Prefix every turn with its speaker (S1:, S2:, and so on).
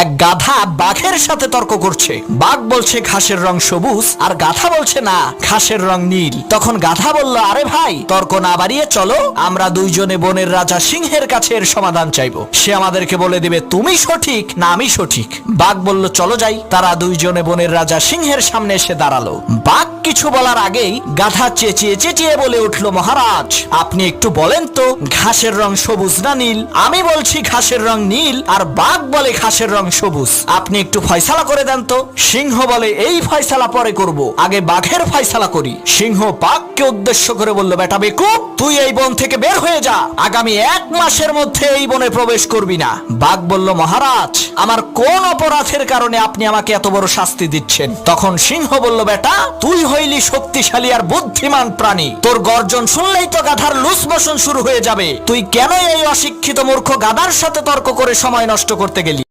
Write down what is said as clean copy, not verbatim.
S1: এক গাধা বাঘের সাথে তর্ক করছে। বাঘ বলছে ঘাসের রং সবুজ, আর গাধা বলছে না, ঘাসের রং নীল। তখন গাধা বলল, আরে ভাই, তর্ক না বাড়িয়ে চলো, আমরা দুইজনে বনের রাজা সিংহের কাছে এর সমাধান চাইবো। সে আমাদেরকে বলে দিবে তুমি সঠিক না আমি সঠিক। বাঘ বলল, চলো যাই। তারা দুইজনে বনের রাজা সিংহের সামনে এসে দাঁড়ালো। বাঘ কিছু বলার আগেই গাধা চেঁচিয়ে চেঁচিয়ে বলে উঠল, মহারাজ, আপনি একটু বলেন তো ঘাসের রং সবুজ না নীল? আমি বলছি ঘাসের রং নীল, আর বাঘ বলে ঘাসের রং সবুজ। আপনি একটু ফয়সালা করে দেন তো। সিংহ বলে, এই ফয়সালা পরে করব, আগে বাঘের ফয়সালা করি। সিংহ বাঘকে উদ্দেশ্য করে বলল, বেটা বেকুব, তুই এই বন থেকে বের হয়ে যা, আগামী 1 মাসের মধ্যে এই বনে প্রবেশ করবি না। বাঘ বলল, মহারাজ, আমার কোন অপরাধের কারণে আপনি আমাকে এত বড় শাস্তি দিচ্ছেন? তখন সিংহ বলল, বেটা, তুই হইলি শক্তিশালী আর বুদ্ধিমান প্রাণী, তোর গর্জন শুনলেই তো গাধার লুজ মোশন শুরু হয়ে যাবে। তুই কেন এই অশিক্ষিত মূর্খ গাধার সাথে তর্ক করে সময় নষ্ট করতে গেলি?